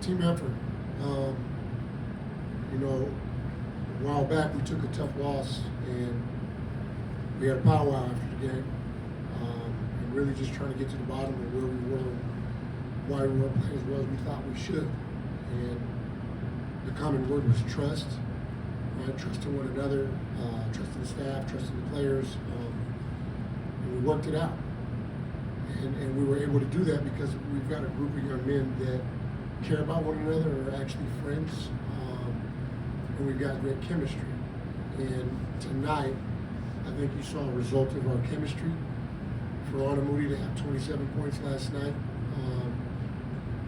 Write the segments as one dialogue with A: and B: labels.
A: Team effort. You know, a while back we took a tough loss and we had a powwow after the game, and really just trying to get to the bottom of where we were and why we weren't playing as well as we thought we should. And the common word was trust, right? Trusting one another, trusting the staff, trusting the players, and we worked it out. And we were able to do that because we've got a group of young men that care about one another, are actually friends, and we've got great chemistry. And tonight, I think you saw a result of our chemistry. For Anna Moody to have 27 points last night,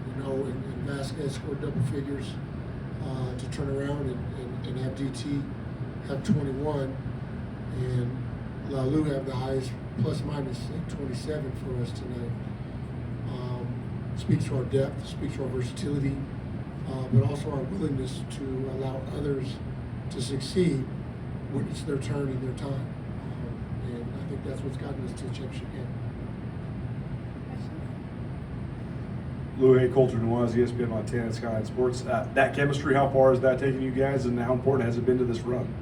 A: you know, and Vasquez scored double figures to turn around and have DT have 21, and Lalu have the highest plus minus at 27 for us tonight. Speaks to our depth, speaks to our versatility, but also our willingness to allow others to succeed when it's their turn and their time. And I think that's what's gotten us to the championship game.
B: Louis Coulter Noise, ESPN Montana, Skyline Sports. That chemistry, how far has that taken you guys, and how important has it been to this run?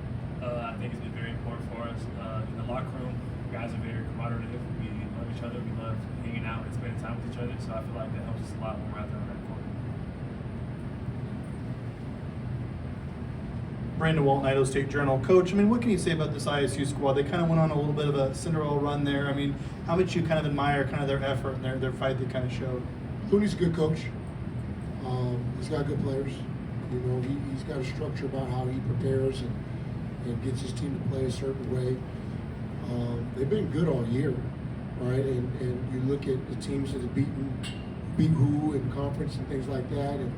C: I think it's been very important for us. In the locker room, guys are very cooperative. We love each other. We love hanging out and spending time with each other. So I feel like that helps us a lot when we're out there on that court.
D: Brandon Walton, Idaho State Journal. Coach, I mean, what can you say about this ISU squad? They kind of went on a little bit of a Cinderella run there. I mean, how much you kind of admire kind of their effort and their fight they kind of showed?
A: Looney's a good coach. He's got good players. You know, he's got a structure about how he prepares and gets his team to play a certain way. They've been good all year, right? And you look at the teams that have beat who in conference and things like that, and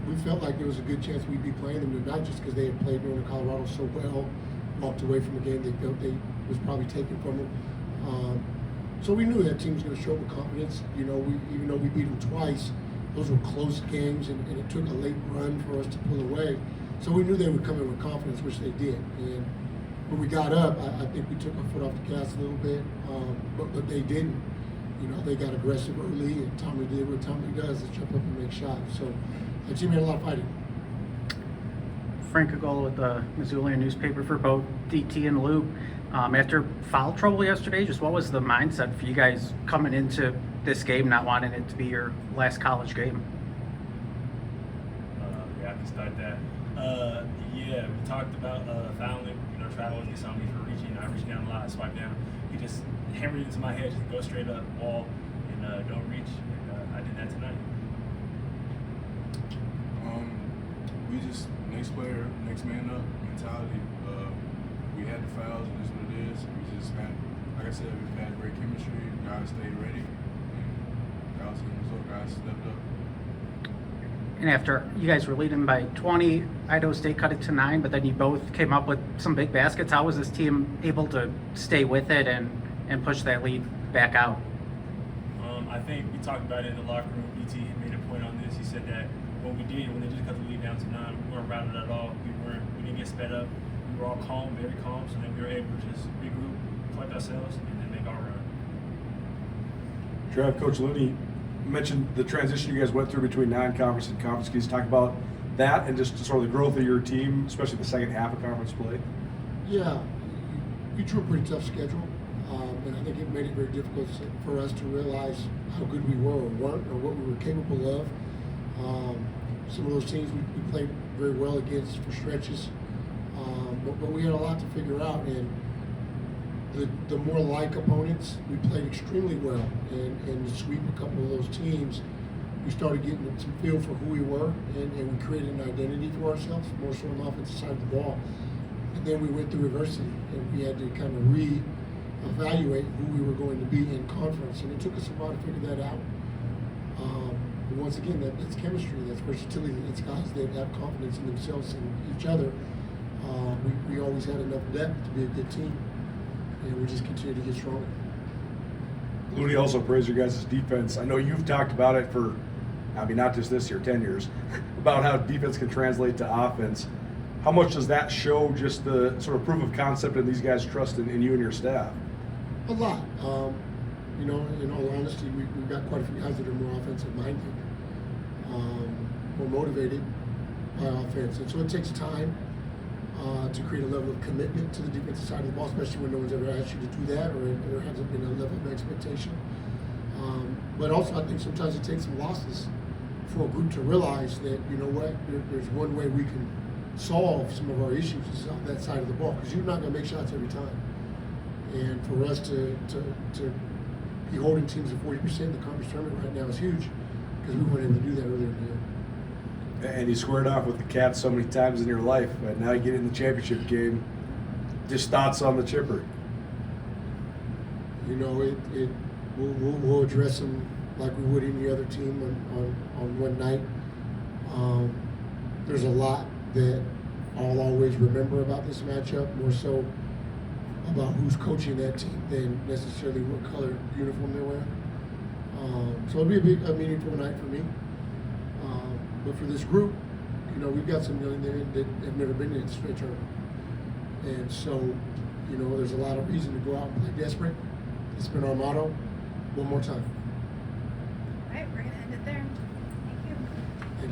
A: we felt like there was a good chance we'd be playing them tonight just because they had played Northern Colorado so well, walked away from a game they felt they was probably taken from them. So we knew that team was going to show up with confidence. You know, even though we beat them twice, those were close games, and it took a late run for us to pull away. So we knew they would come in with confidence, which they did. And when we got up, I think we took our foot off the gas a little bit, but they didn't. You know, they got aggressive early, and Tommy did what Tommy does, is jump up and make shots. So the team had a lot of fighting.
E: Frank Agola with the Missoulian newspaper for both DT and Luke. After foul trouble yesterday, just what was the mindset for you guys coming into this game, not wanting it to be your last college game?
C: Yeah, I can start that. Yeah, we talked about fouling. You know, Travis gets on me for reaching. I reached down a lot, swipe down. He just hammered it into my head, just go straight up, wall, and don't reach. And I did that tonight.
F: We just next player, next man up mentality. We had the fouls, and this is what it is. We just had, like I said, we've had great chemistry. Guys stayed ready, and that was the result. Guys stepped up.
E: And after you guys were leading by 20, Idaho State cut it to 9, but then you both came up with some big baskets. How was this team able to stay with it and push that lead back out?
C: I think we talked about it in the locker room. BT made a point on this. He said that when they just cut the lead down to 9, we weren't rattled at all. We didn't get sped up. We were all calm, very calm. So then we were able to just regroup, collect ourselves, and then make our run.
B: Trav, Coach Looney mentioned the transition you guys went through between non-conference and conference. Can you talk about that and just sort of the growth of your team, especially the second half of conference play?
A: Yeah, we drew a pretty tough schedule, and I think it made it very difficult for us to realize how good we were or weren't, or what we were capable of. Some of those teams we played very well against for stretches, but we had a lot to figure out. And the more like opponents, we played extremely well, and to sweep a couple of those teams, we started getting some feel for who we were, and we created an identity for ourselves, more so on the offensive side of the ball. And then we went through adversity, and we had to kind of re-evaluate who we were going to be in conference, and it took us a while to figure that out. But once again, that's chemistry, that's versatility, that's guys that have confidence in themselves and each other. We always had enough depth to be a good team, and we just continue to get stronger.
B: Looney also praised your guys' defense. I know you've talked about it for, I mean, not just this year, 10 years, about how defense can translate to offense. How much does that show just the sort of proof of concept in these guys' trust in you and your staff?
A: A lot. You know, in all honesty, we've got quite a few guys that are more offensive minded. more motivated by offense. And so it takes time to create a level of commitment to the defensive side of the ball, especially when no one's ever asked you to do that, or there hasn't been a level of expectation. But also, I think sometimes it takes some losses for a group to realize that, you know what, there's one way we can solve some of our issues is on that side of the ball, because you're not going to make shots every time. And for us to be holding teams at 40% in the conference tournament right now is huge, because we weren't able to do that earlier in the year.
B: And you squared off with the Cats so many times in your life, but now you get in the championship game. Just thoughts on the chipper?
A: You know, we'll address them like we would any other team on one night. There's a lot that I'll always remember about this matchup, more so about who's coaching that team than necessarily what color uniform they're wearing. So it'll be a meaningful night for me. But for this group, you know, we've got some young there that have never been in a straight tournament. And so, you know, there's a lot of reason to go out and play desperate. It's been our motto. One more time.